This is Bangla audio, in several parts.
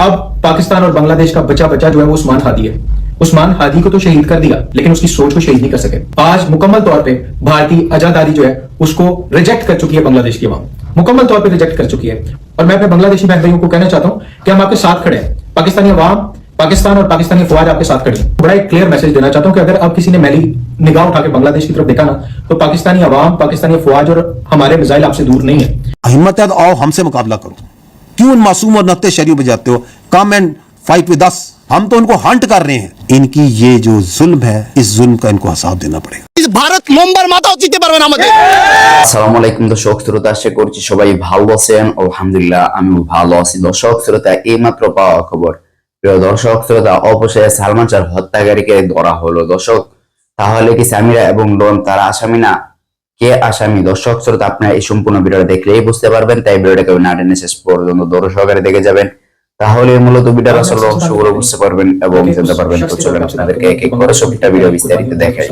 अब पाकिस्तान और बांग्लादेश का बचा बचा जो है वो उस्मान हादी है। उस्मान हादी को तो शहीद कर दिया, लेकिन उसकी सोच को शहीद नहीं कर सके। आज मुकम्मल तौर पे भारतीय आजादी जो है उसको रिजेक्ट कर चुकी है बांग्लादेश की अवाम, मुकम्मल तौर पे रिजेक्ट कर चुकी है। और मैं अपने बांग्लादेशी बहन भाइयों को कहना चाहता हूं कि हम आपके साथ खड़े हैं। पाकिस्तानी अवाम, पाकिस्तान और पाकिस्तानी फौज आपके साथ खड़ी है। बड़ा एक क्लियर मैसेज देना चाहता हूं कि अगर अब किसी ने मैली निगाह उठा के बांग्लादेश की तरफ देखा ना, तो पाकिस्तानी अवाम, पाकिस्तानी फौज और हमारे मिसाइल आपसे दूर नहीं है। हिम्मत है तो आओ हमसे मुकाबला करो। क्यों उन मासूम और नत्ते शरीफ बजाते हो? Come and fight with us. हम तो उनको हंट कर रहे हैं। इनकी ये जो जुल्म है, इस जुल्म का इनको हिसाब देना पड़ेगा। इस भारत নম্বর মাথাও চিনতে পারবে না আমাদের। আসসালামু আলাইকুম দর্শক শ্রোতা, আশা করছি সবাই ভালো আছেন। আলহামদুলিল্লাহ আমিও ভালো আছি। দর্শক শ্রোতা, এইমাত্র পাওয়া খবর, প্রিয় দর্শক শ্রোতা, অবশেষে সালমান শাহর হত্যাকারীকে ধরা হলো। দর্শক, তাহলে কি সামিরা এবং ডন তারা আসামি না? কে আসামি? দর্শক শ্রোতা, আপনারা এই সম্পূর্ণ ভিডিওটা দেখলেই বুঝতে পারবেন, তাই ভিডিওটাকে না টেনে শেষ পর্যন্ত ধৈর্য সহকারে দেখে যাবেন, তাহলে মূলত ভিডিওর আসল রহস্যগুলো বুঝতে পারবেন এবং জানতে পারবেন। তো চলেন আপনাদেরকে এক এক করে সবটা ভিডিও বিস্তারিত দেখাই।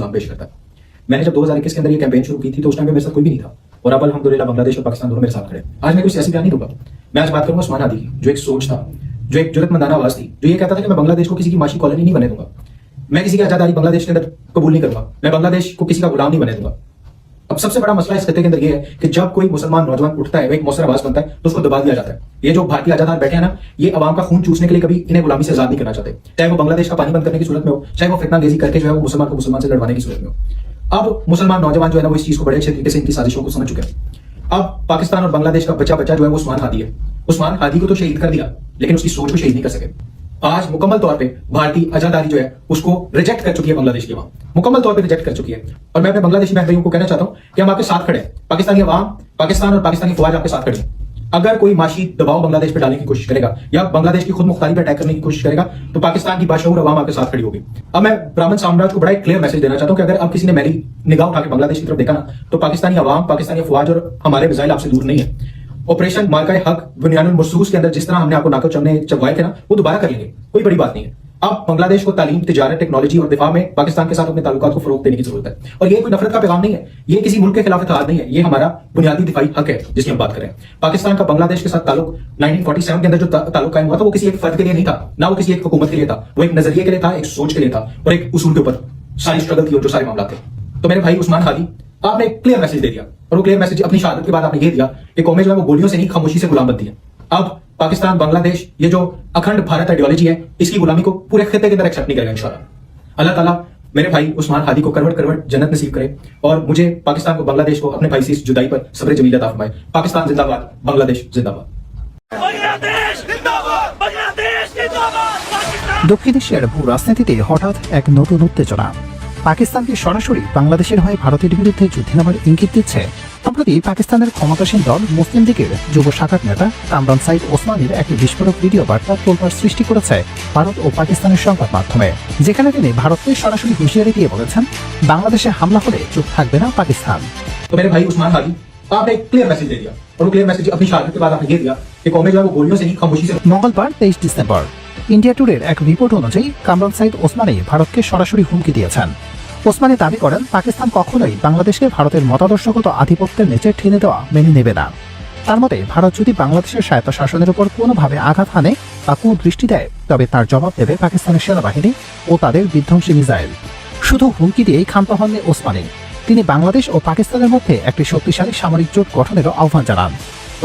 मैंने जब 2021 के अंदर ये कैंपेन शुरू की थी तो उस टाइम पे मेरे साथ कोई भी नहीं था, और अब अल्हम्दुलिल्लाह बांग्लादेश और पाकिस्तान दोनों मेरे साथ खड़े। आज मैं कोई सियासी बयान नहीं दूंगा। मैं आज बात करूंगा उस्मान हादी की, जो एक सोच था, जो एक जुर्रतमंदाना आवाज थी, जो ये कहता था कि मैं बांग्लादेश को किसी की माशी कॉलोनी नहीं बने दूंगा, मैं किसी की आजादी बांग्लादेश के अंदर कबूल नहीं करूंगा, मैं बांग्लादेश को किसी का गुलाम नहीं बने दूंगा। अब सबसे बड़ा मसला इस खत्ते के अंदर ये है कि जब कोई मुसलमान नौजवान उठता है, वो एक मौसर आवाज बनता है, तो उसको दबा दिया जाता है। ये जो भारतीय आजादार बैठे हैं ना, ये अवाम का खून चूसने के लिए कभी इन्हें गुलामी से आजाद नहीं करना चाहते, चाहे वो बांग्लादेश का पानी बंद करने की सूरत में हो, चाहे वो फितनांगेजी करके जो है वो मुसलमान को मुसलमान से लड़वाने की सूरत में हो। अब मुसलमान नौजवान जो है ना, वो इस चीज को बड़े अच्छे तरीके से इनकी साजिशों को समझ चुके हैं। अब पाकिस्तान और बांग्लादेश का बचा बचा जो है वो उस्मान हादी है। उस्मान हादी को तो शहीद कर दिया, लेकिन उसकी सोच को शहीद नहीं कर सके। आज मुकम्मल तौर पे भारतीय आजादी जो है उसको रिजेक्ट कर चुकी है बांग्लादेश की अवाम, मुकम्मल तौर पे रिजेक्ट कर चुकी है। और मैं अपने बांग्लादेशी बहन भाइयों को कहना चाहता हूं कि हम आपके साथ खड़े हैं। पाकिस्तानी अवाम, पाकिस्तान और पाकिस्तानी फौज आपके साथ खड़ी है। अगर कोई माशी दबाव बांग्लादेश पे डालने की कोशिश करेगा या बांग्लादेश की खुद मुख्तारी पे अटैक करने की कोशिश करेगा, तो पाकिस्तान की बाशऊर अवाम आपके साथ खड़ी होगी। अब मैं ब्राह्मण साम्राज्य को बड़ा एक क्लियर मैसेज देना चाहता हूं कि अगर अब किसी ने मैली निगाह उठा के बांग्लादेश की तरफ देखा ना, तो पाकिस्तानी अवाम, पाकिस्तानी फौज और हमारे मिसाइल आपसे दूर नहीं है। ऑपरेशन मार्का हक बुनियादुल मरसूस के अंदर जिस तरह हमने आपको नाको चबवाए थे ना, वो दोबारा कर लेंगे, कोई बड़ी बात नहीं है। अब बांग्लादेश को तालीम, तिजारत, टेक्नोलॉजी और दिफा में पाकिस्तान के साथ अपने ताल्लुकात को फरोग देने की जरूरत है। और ये कोई नफरत का पैगाम नहीं है, ये किसी मुल्क के खिलाफ इत्तेहाद नहीं है, ये हमारा बुनियादी दिफाई हक है जिसकी हम बात करें। पाकिस्तान का बांग्लादेश के साथ ताल्लुक 1947 के अंदर जो ताल्लुक कायम हुआ था, वो किसी एक फर्द के लिए नहीं था, ना वो किसी एक हुकूमत के लिए था, वो एक नजरिए के लिए था, एक सोच के लिए था, और एक उसूल के ऊपर सारी स्ट्रगल थी और जो सारे मामला थे। तो मेरे भाई उस्मान हादी, आपने एक क्लियर मैसेज दे दिया, और वो क्लियर मैसेज अपनी शहादत के बाद आपने ये दिया कि कौमें जो है वो गोलियों से नहीं, खामोशी से गुलाम बनती है। अब पाकिस्तान, बांग्लादेश, ये जो अखंड भारत आइडियोलॉजी है, इसकी गुलामी को पूरे खित्ते के अंदर एक्सेप्ट नहीं करेगा इंशाल्लाह। अल्लाह ताला मेरे भाई उस्मान हादी को करवट करवट जन्नत नसीब करे, और मुझे पाकिस्तान को, बांग्लादेश को अपने भाई से इस जुदाई पर सब्र जमील अता फरमाए। पाकिस्तान जिंदाबाद, बांग्लादेश जिंदाबाद। দক্ষিণ এশিয়ার ভূ রাজনীতিতে হঠাৎ এক নতুন উত্তেজনা। পাকিস্তানকে সরাসরি বাংলাদেশের হয়ে ভারতের বিরুদ্ধে যুদ্ধে নামার ইঙ্গিত দিচ্ছে। সম্প্রতি পাকিস্তানের ক্ষমতাসীন দল মুসলিম লীগের যুব শাখার নেতা কামরান সাইদ ওসমানীর একটি বিস্ফোরক ভিডিও বার্তা তোলপাড় সৃষ্টি করেছে ভারত ও পাকিস্তানের সংবাদ মাধ্যমে, যেখানে তিনি ভারতকে সরাসরি হুঁশিয়ারি দিয়ে বলেছেন, বাংলাদেশে হামলা হলে চুপ থাকবে না পাকিস্তান। तो मेरे भाई उस्मान हादी, आपने एक क्लियर मैसेज दे दिया, और वो क्लियर मैसेज अपनी शहादत के बाद आपने ये दिया कि कौमें जो है वो गोलियों से नहीं, खामोशी से। মঙ্গলবার 23 ডিসেম্বর ইন্ডিয়া টুডের এক রিপোর্ট অনুযায়ী কামরান সাইদ ওসমানী ভারতকে সরাসরি হুমকি দিয়েছেন। ওসমানী দাবি করেন, পাকিস্তান কখনোই বাংলাদেশকে ভারতের মতাদর্শগত আধিপত্যের নিচে ঠেলে দেওয়া মেনে নেবে না। তার মতে, ভারত যদি বাংলাদেশের স্বায়ত্তশাসনের উপর কোনোভাবে আঘাত হানে বা কোনো দৃষ্টি দেয়, তবে তার জবাব দেবে পাকিস্তানের সেনাবাহিনী ও তাদের বিধ্বংসী মিসাইল। শুধু হুমকি দিয়েই ক্ষান্ত হননি ওসমানী, তিনি বাংলাদেশ ও পাকিস্তানের মধ্যে একটি শক্তিশালী সামরিক জোট গঠনেরও আহ্বান জানান।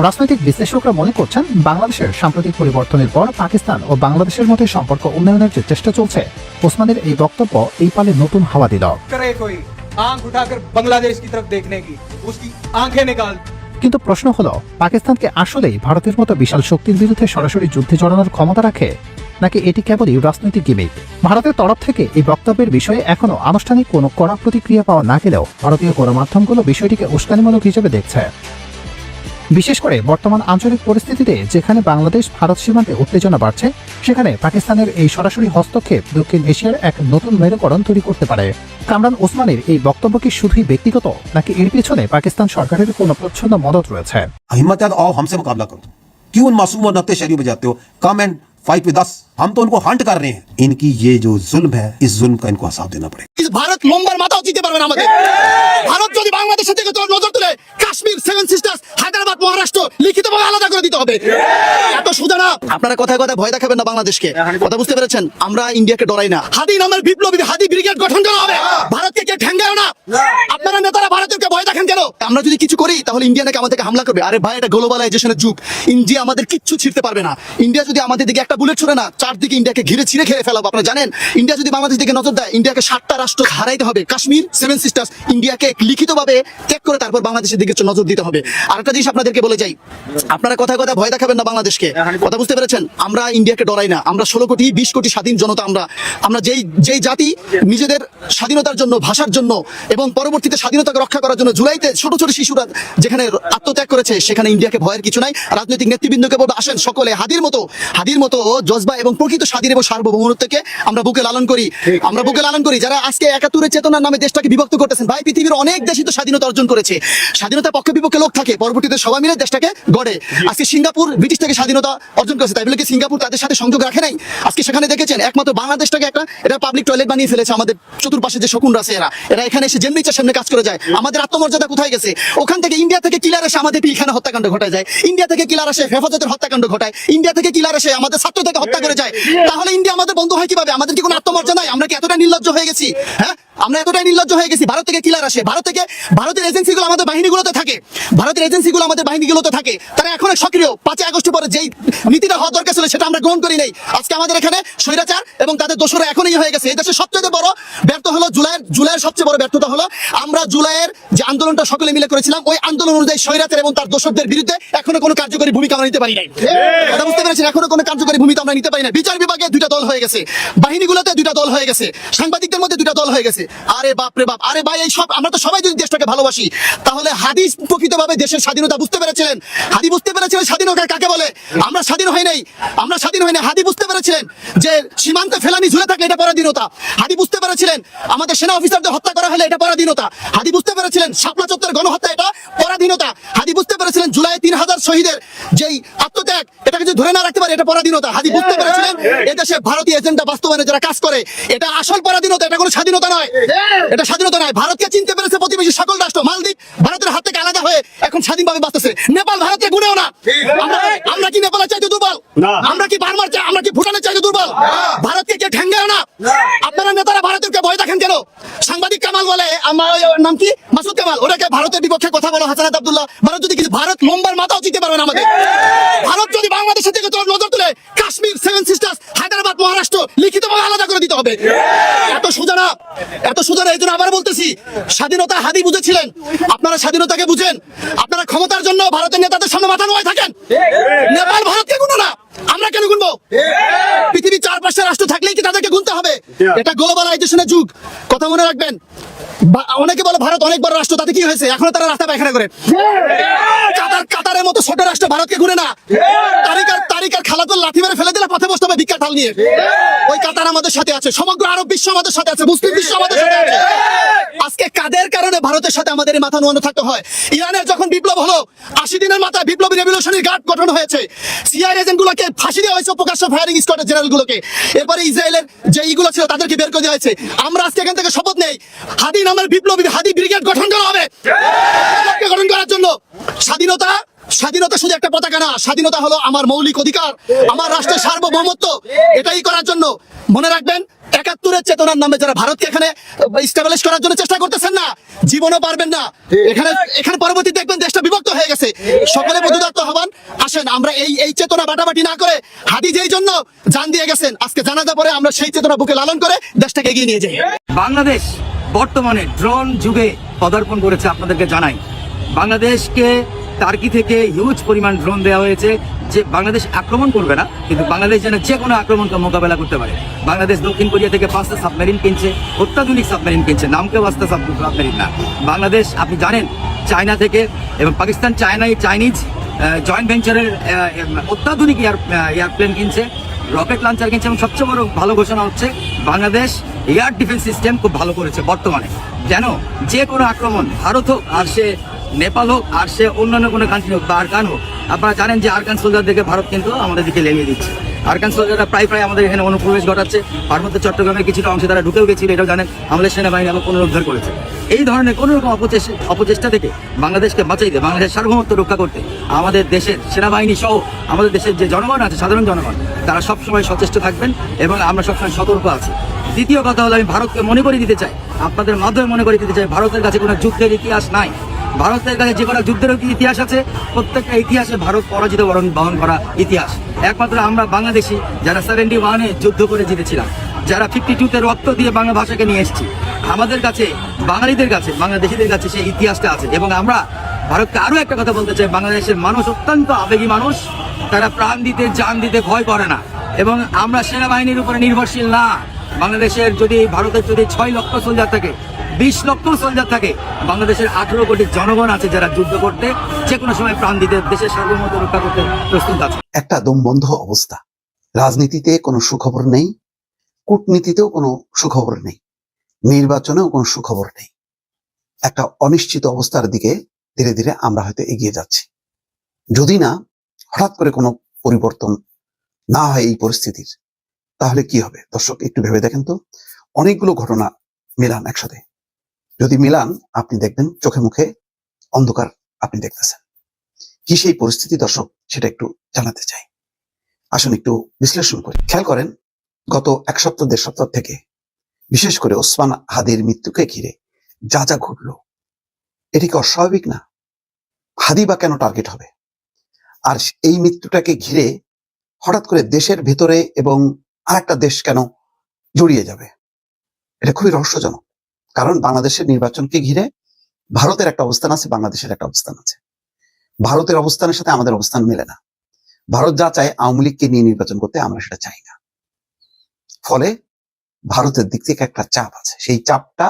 রাজনৈতিক বিশ্লেষকরা মনে করছেন, বাংলাদেশের সাম্প্রতিক পরিবর্তনের পর পাকিস্তান ও বাংলাদেশের মধ্যে সম্পর্ক উন্নয়নের যে চেষ্টা চলছে, ওসমানের এই বক্তব্য এই পালে নতুন হাওয়া দিল। কিন্তু প্রশ্ন হলো, পাকিস্তানকে আসলেই ভারতের মতো বিশাল শক্তির বিরুদ্ধে সরাসরি যুদ্ধে জড়ানোর ক্ষমতা রাখে, নাকি এটি কেবলই রাজনৈতিক গিমিক? ভারতের তরফ থেকে এই বক্তব্যের বিষয়ে এখনো আনুষ্ঠানিক কোনো কড়া প্রতিক্রিয়া পাওয়া না গেলেও ভারতীয় গণমাধ্যমগুলো বিষয়টিকে উস্কানিমূলক হিসেবে দেখছে। বিশেষ করে বর্তমান আঞ্চলিক পরিস্থিতিতে যেখানে বাংলাদেশ ভারত সীমান্তে উত্তেজনা বাড়ছে, সেখানে পাকিস্তানের এই সরাসরি হস্তক্ষেপ দক্ষিণ এশিয়ার এক নতুন মেরুকরণ তৈরি করতে পারে। কামরান ওসমানীর এই বক্তব্য কি শুধুই ব্যক্তিগত, নাকি এর পিছনে পাকিস্তান সরকারের কোনো প্রচ্ছন্ন মদত রয়েছে? हिम्मत है तो आओ हमसे मुकाबला करो। क्यों उन मासूम और नत्ते शरीफ बजाते हो? Come and fight with us. हम तो उनको हंट कर रहे हैं। इनकी ये जो जुल्म है, इस जुल्म का इनको हिसाब देना पड़ेगा। ভারত লম্বার মাথাও চিনতে পারবে না আমাদের। ভারত যদি বাংলাদেশের দিকে তোর নজর তুলে কাশ্মীর, সেভেন সিস্টার্স, হায়দ্রাবাদ, মহারাষ্ট্র লিখিতভাবে আলাদা করে দিতে হবে। এত সোজা না। আপনারা কথায় কথায় ভয় দেখাবেন না বাংলাদেশকে, কথা বুঝতে পেরেছেন? আমরা ইন্ডিয়াকে ডরাই না। হাদি নামের বিপ্লবী হাদি ব্রিগেড গঠন করা হবে। ভারতকে কে ঠ্যাঙ্গায় না। আপনারা নেতারা ভারতকে ভয় দেখেন কেন? আমরা যদি কিছু করি তাহলে ইন্ডিয়া নাকি আমাদেরকে হামলা করবে। আরে ভাই, এটা গ্লোবালাইজেশনের যুগ। ইন্ডিয়া আমাদের কিচ্ছু ছিঁড়তে পারবে না। ইন্ডিয়া যদি আমাদের দিকে একটা বুলেট ছুড়ে না, চারদিকে ইন্ডিয়াকে ঘিরে ছিঁড়ে খেয়ে ফেলাবো। আপনারা জানেন, ইন্ডিয়া যদি বাংলাদেশ দিকে নজর দেয়, ইন্ডিয়াকে 7টা রাষ্ট্র হারাইতে হবে। কাশ্মীর, সেভেন সিস্টার্স, ইন্ডিয়াকে লিখিতভাবে ত্যাগ করে তারপর বাংলাদেশের দিকে নজর দিতে হবে। আর একটা জিনিস আপনাদেরকে বলে যাই, আপনারা কথায় কথায় ভয় দেখাবেন না বাংলাদেশকে, কথা বুঝতে পেরেছেন? আমরা ইন্ডিয়াকে ডরাই না। আমরা 16 কোটি 20 কোটি স্বাধীন জনতা। আমরা যেই জাতি নিজেদের স্বাধীনতার জন্য, ভাষার জন্য এবং পরবর্তীতে স্বাধীনতাকে রক্ষা করার জন্য জুলাইতে ছোট ছোট শিশুরা যেখানে আত্মত্যাগ করেছে, সেখানে ইন্ডিয়াকে ভয়ের কিছু নাই। রাজনৈতিক নেতৃবৃন্দকে বলবো, আসেন সকলে হাদির মতো জজবা এবং প্রকৃত স্বাধীন এবং সার্বভৌমত্বকে আমরা বুকে লালন করি। আমরা বুকে লালন করি। যারা আজকে 71 চেতনার নামে দেশটাকে বিভক্ত করতেছেন, ভাই, পৃথিবীর অনেক দেশই তো স্বাধীনতা অর্জন করেছে। স্বাধীনতার পক্ষে বিপক্ষে লোক থাকে, পরবর্তীতে সবাই মিলে দেশটাকে গড়ে। আজকে সিঙ্গাপুর ব্রিটিশ থেকে স্বাধীনতা অর্জন করেছে, তাই বলে কি সিঙ্গাপুর তাদের সাথে সংযোগ রাখে নাই? আজকে সেখানে দেখেছেন একমাত্র বাংলাদেশটাকে এটা পাবলিক টয়লেট বানিয়ে ফেলেছে। আমাদের চতুর্পাশে যে শকুনরা আছে, এরা এখানে এসে যেমনি ইচ্ছা সামনে কাজ করে যায়। আমাদের আত্মমর্যাদা কোথায় গেছে? ওখান থেকে ইন্ডিয়া থেকে কিলার এসে আমাদের পিলখানা হত্যাকাণ্ড ঘটায় যায়। ইন্ডিয়া থেকে কিলার এসে হেফাজতের হত্যাকাণ্ড ঘটায়। ইন্ডিয়া থেকে কিলার এসে আমাদের ছাত্রদেরকে হত্যা করে যায়। তাহলে ইন্ডিয়া আমাদের বন্ধু হয় কিভাবে? আমাদের কি কোনো আত্মমর্যাদা নাই? আমরা কি এতটা নির্লজ্জ হয়ে গেছি? হ্যাঁ, আমরা এতটাই নির্লজ্জ হয়ে গেছি। ভারত থেকে কিলার আসে, ভারতের এজেন্সিগুলো আমাদের বাহিনীগুলোতে থাকে। তারা এখন সক্রিয়। 5 আগস্ট পরে যেই নীতিটা হওয়া দরকার ছিল সেটা আমরা গ্রহণ করি নাই। আজকে আমাদের এখানে স্বৈরাচার এবং তাদের দোষরা এখনই হয়ে গেছে। এই দেশের সবচেয়ে বড় ব্যর্থ হলো জুলাইয়ের সবচেয়ে বড় ব্যর্থতা হলো আমরা জুলাইয়ের যে আন্দোলনটা সকলে মিলে করেছিলাম, ওই আন্দোলন অনুযায়ী স্বৈরাচার এবং তার দোষরদের বিরুদ্ধে এখনো কোনো কার্যকরী ভূমিকা আমরা নিতে পারি নাই। কথা বুঝতে পেরেছেন? এখনো কোনো কার্যকরী ভূমিকা আমরা নিতে পারি না। বিচার বিভাগে 2টা দল হয়ে গেছে, বাহিনীগুলোতে 2টা দল হয়ে গেছে, সাংবাদিকদের মধ্যে 2টা দল হয়ে গেছে। আরে বাপ রে বাপ! আরে ভাই, এই সব আমরা তো সবাই যদি দেশটাকে ভালোবাসি, তাহলে হাদি প্রকৃতভাবে দেশের স্বাধীনতা বুঝতে পেরেছিলেন। হাদি বুঝতে পেরেছিলেন স্বাধীনতা কাকে বলে। আমরা স্বাধীন হই নাই। হাদি বুঝতে পেরেছিলেন যে সীমান্তে ফেলানি ঝুলে থাকলে এটা পরাধীনতা। হাদি বুঝতে পেরেছিলেন আমাদের সেনা অফিসারদের হত্যা করা হলে এটা পরাধীনতা। হাদি বুঝতে পেরেছিলেন শাপলা চত্বরের গণহত্যা এটা পরাধীনতা। হাদি বুঝতে পেরেছিলেন জুলাই 3000 শহীদের যেই আত্মত্যাগ, এটাকে যদি ধরে না রাখতে পারে এটা পরাধীনতা। হাদি বুঝতে পেরেছিলেন এদেশে ভারতীয় এজেন্ডা বাস্তবায়নে যারা কাজ করে এটা আসল পরাধীনতা, এটা কোনো স্বাধীনতা নয়। এটা স্বাধীনতা নয়। ভারতকে চিনতে পেরেছে প্রতিবেশী সকল রাষ্ট্র। মালদ্বীপ ভারতের হাত থেকে আলাদা হয়ে এখন স্বাধীনভাবে বাঁচতেছে। নেপাল ভারতকে গুনেও না। আমরা কি নেপালের চাইতে দুর্বল? আমরা কি বার্মার চাই, আমরা কি ভুটানের চাইতে দুর্বল? ভারতকে কে ঠ্যাঙ্গায় না। আপনারা নেতারা ভারতেরকে ভয় দেখেন কেন? সাংবাদিক কামাল বলে, আমার নাম কি, মাসুদ কামাল, ওটাকে ভারতের বিপক্ষে কথা বলো হাসানাত আব্দুল্লাহ। ভারত লম্বার মাথাও চিনতে পারবে না আমাদের। ভারত যদি বাংলাদেশের দিকে তোর নজর তুলে কাশ্মীর, সেভেন সিস্টার্স, হায়দ্রাবাদ, মহারাষ্ট্র লিখিতভাবে আলাদা করে দিতে হবে। এত সোজা না। এই জন্য আবার বলতেছি, স্বাধীনতা হাদি বুঝেছিলেন, আপনারা স্বাধীনতাকে বুঝেন। আপনারা ক্ষমতার জন্য ভারতের নেতাদের সামনে মাথা নোয়ায় থাকেন। নেপাল ভারতকে গুনো না, আমরা কেন গুনবো? পৃথিবীর 4-5টা রাষ্ট্র থাকলেই কি তাদেরকে গুনতে হবে? এটা গ্লোবালাইজেশনের যুগ, কথা মনে রাখবেন। অনেকে বলে ভারত অনেক বড় রাষ্ট্র, তাতে কি হয়েছে? এখনো তারা রাস্তা পায়খানা করে। কাতারের মতো ছোট রাষ্ট্র ভারতকে গুনে না। তারিকার খালাতুল লাঠি মেরে ফেলে দিলে পথে বসতে হবে ভিক্ষা থাল নিয়ে। ওই কাতার আমাদের সাথে আছে, সমগ্র আরব বিশ্ব আমাদের সাথে আছে, মুসলিম বিশ্ব আমাদের সাথে আছে। আজকে কাদের কারণে ভারতের সাথে আমাদের মাথা নোয়ানো থাকতে হয়? ইরানের যখন বিপ্লব হলো, 80 দিনের মাথায় বিপ্লবী রেভলিউশনারি গার্ড গঠন হয়েছে। সিআইএ এজেন্টগুলোকে ফাঁসি দেওয়া হয়েছে, প্রকাশ্য ফায়ারিং স্কোয়াডের জেনারেলগুলোকে। এরপরে ইসরায়েলের যে ইগুলো ছিল তাদেরকে বের করে দেওয়া হয়েছে। আমরা আজকে এখান থেকে শপথ নেই, হাদি নামের বিপ্লবী হাদি ব্রিগেড গঠন করা হবে। গঠন করার জন্য স্বাধীনতা শুধু একটা পতাকা না, স্বাধীনতা হলো আমার মৌলিক অধিকার, আমার রাষ্ট্রের সার্বভৌমত্ব। এটাই করার জন্য মনে রাখবেন, 71 চেতনার নামে যারা ভারতকে এখানে এস্টাবলিশ করার জন্য চেষ্টা করতেছেন না, জীবনও পারবেন না। এখানে পরবর্তী দেখবেন দেশটা বিভক্ত হয়ে গেছে। সকলে প্রতিদাত্ত হবেন। আসেন আমরা এই চেতনা বাটাবাটি না করে, হাদি যেই জন্য জান দিয়ে গেছেন, আজকে জানাজা পরে আমরা সেই চেতনা বুকে লালন করে দেশটাকে এগিয়ে নিয়ে যাই। বাংলাদেশ বর্তমানে ড্রোন যুগে পদার্পণ করেছে। আপনাদেরকে জানাই, বাংলাদেশকে টার্কি থেকে হিউজ পরিমাণ ড্রোন দেওয়া হয়েছে, যে বাংলাদেশ আক্রমণ করবে না, কিন্তু বাংলাদেশ যেন যে কোনো আক্রমণকে মোকাবেলা করতে পারে। বাংলাদেশ দক্ষিণ কোরিয়া থেকে 5টা সাবমেরিন কিনছে, অত্যাধুনিক সাবমেরিন কিনছে, নামকেও 5টা সাবমেরিন না। বাংলাদেশ আপনি জানেন চায়না থেকে এবং পাকিস্তান চাইনিজ জয়েন্ট ভেঞ্চারের অত্যাধুনিক এয়ারপ্লেন কিনছে, রকেট লঞ্চার কিনছে, এবং সবচেয়ে বড় ভালো ঘোষণা হচ্ছে বাংলাদেশ এয়ার ডিফেন্স সিস্টেম খুব ভালো করেছে বর্তমানে। যেন যে কোনো আক্রমণ, ভারত হোক আর সে নেপাল হোক আর সে অন্যান্য কোনো কান্ট্রি হোক বা আরকান হোক, আপনারা জানেন যে আরকান সোলজারদেরকে ভারত কিন্তু আমাদের দিকে লেলিয়ে দিচ্ছে। আরাকান সোলজাররা প্রায় আমাদের এখানে অনুপ্রবেশ ঘটাচ্ছে। পার্বত্য চট্টগ্রামের কিছুটা অংশে তারা ঢুকেও গেছিল, এটাও জানেন। আমাদের সেনাবাহিনী আবার পুনরুদ্ধার করেছে। এই ধরনের কোনো রকম অপচেষ্টা থেকে বাংলাদেশকে বাঁচাইতে, বাংলাদেশের সার্বভৌমত্ব রক্ষা করতে আমাদের দেশের সেনাবাহিনী সহ আমাদের দেশের যে জনগণ আছে, সাধারণ জনগণ, তারা সবসময় সচেষ্ট থাকবেন এবং আমরা সবসময় সতর্ক আছি। দ্বিতীয় কথা হলো, আমি ভারতকে মনে করে দিতে চাই, আপনাদের মাধ্যমে মনে করে দিতে চাই, ভারতের কাছে কোনো যুদ্ধের ইতিহাস নাই। ভারতের কাছে যে কোনো যুদ্ধের ইতিহাস আছে, প্রত্যেকটা ইতিহাসে ভারত পরাজিত বহন করা ইতিহাস। একমাত্র আমরা বাংলাদেশি যারা 71-এ যুদ্ধ করে জিতেছিলাম, যারা 52-তে রক্ত দিয়ে বাংলা ভাষাকে নিয়ে এসেছি, আমাদের কাছে, বাঙালিদের কাছে, বাংলাদেশিদের কাছে সেই ইতিহাসটা আছে। এবং আমরা ভারতকে আরো একটা কথা বলতে চাই, বাংলাদেশের মানুষ অত্যন্ত আবেগী মানুষ, তারা প্রাণ দিতে, জান দিতে ভয় করে না। এবং আমরা সেনাবাহিনীর উপরে নির্ভরশীল না। বাংলাদেশের যদি, ভারতের যদি 6 লক্ষ সোলজার থাকে, 20 লক্ষ সোলজার থাকে, বাংলাদেশের 18 কোটি জনগণ আছে যারা যুদ্ধ করতে, যে কোনো সময় প্রাণ দিতে, দেশের সার্বভৌমত্ব রক্ষা করতে প্রস্তুত আছে। একটা দমবন্ধ অবস্থা। রাজনীতিতে কোনো সুখবর নেই, কূটনীতিতেও কোনো সুখবর নেই, নির্বাচনেও কোনো সুখবর নেই। একটা অনিশ্চিত অবস্থার দিকে ধীরে ধীরে আমরা হয়তো এগিয়ে যাচ্ছি। যদি না হঠাৎ করে কোনো পরিবর্তন না হয় এই পরিস্থিতির, তাহলে কি হবে? দর্শক একটু ভেবে দেখেন তো, অনেকগুলো ঘটনা মিলান একসাথে। যদি মিলান, আপনি দেখবেন চোখে মুখে অন্ধকার আপনি দেখতেছেন। কি সেই পরিস্থিতি দর্শক, সেটা একটু জানাতে চাই। আসুন একটু বিশ্লেষণ করি। খেয়াল করেন, গত 1 সপ্তাহ 1.5 সপ্তাহ থেকে বিশেষ করে ওসমান হাদির মৃত্যুকে ঘিরে যা যা ঘটলো, এটি কি অস্বাভাবিক না? হাদি বা কেন টার্গেট হবে? আর এই মৃত্যুটাকে ঘিরে হঠাৎ করে দেশের ভেতরে এবং আরেকটা দেশ কেন জড়িয়ে যাবে? এটা খুবই রহস্যজনক। কারণ বাংলাদেশের নির্বাচনকে ঘিরে ভারতের একটা অবস্থান আছে, বাংলাদেশের একটা অবস্থান আছে। ভারতের অবস্থানের সাথে আমাদের অবস্থান মেলে না। ভারত যা চায় আওয়ামী লীগকে নিয়ে নির্বাচন করতে, আমরা সেটা চাই না। ফলে ভারতের দিক থেকে একটা চাপ আছে। সেই চাপটা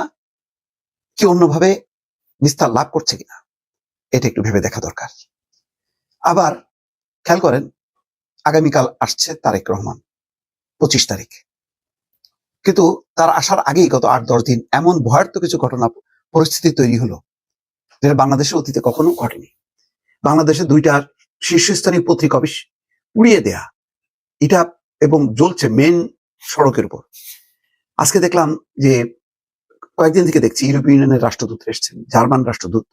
কি অন্যভাবে বিস্তার লাভ করছে কিনা, এটা একটু ভেবে দেখা দরকার। আবার খেয়াল করেন, আগামীকাল আসছে তারেক রহমান, 25 তারিখ। কিন্তু তার আসার আগেই গত 8-10 দিন এমন ভয়ার্থ কিছু ঘটনা, পরিস্থিতি তৈরি হলো, যেটা বাংলাদেশের অতীতে কখনো ঘটেনি। বাংলাদেশে 2টা শীর্ষস্থানীয় পত্রিকা অফিস উড়িয়ে দেয়া, এটা এবং জ্বলছে মেন সড়কের উপর। আজকে দেখলাম যে, কয়েকদিন থেকে দেখছি ইউরোপীয় ইউনিয়নের রাষ্ট্রদূত এসেছেন, জার্মান রাষ্ট্রদূত,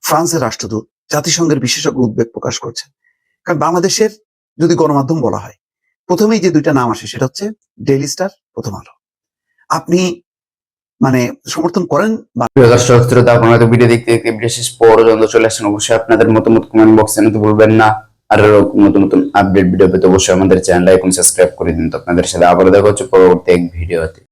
ফ্রান্সের রাষ্ট্রদূত, জাতিসংঘের বিশেষজ্ঞ উদ্বেগ প্রকাশ করছেন। কারণ বাংলাদেশের যদি গণমাধ্যম বলা হয়, প্রথমেই যে 2টা নাম আসে সেটা হচ্ছে ডেইলি স্টার, প্রথম আলো। আপনি মানে সমর্থন করেন? প্রিয় দর্শক শ্রোতা, আপনারা তো ভিডিও দেখতে দেখতে ভিডিও শেষ পর্যন্ত চলে আসেন। অবশ্যই আপনাদের মতামত কমেন্ট বক্সে জানাতে ভুলবেন না। আর এরকম নতুন নতুন আপডেট ভিডিও পেতে অবশ্যই আমাদের চ্যানেল লাইক এবং সাবস্ক্রাইব করে দিন। তো আপনাদের সাথে আবার দেখা হচ্ছে পরবর্তী এক ভিডিওতে।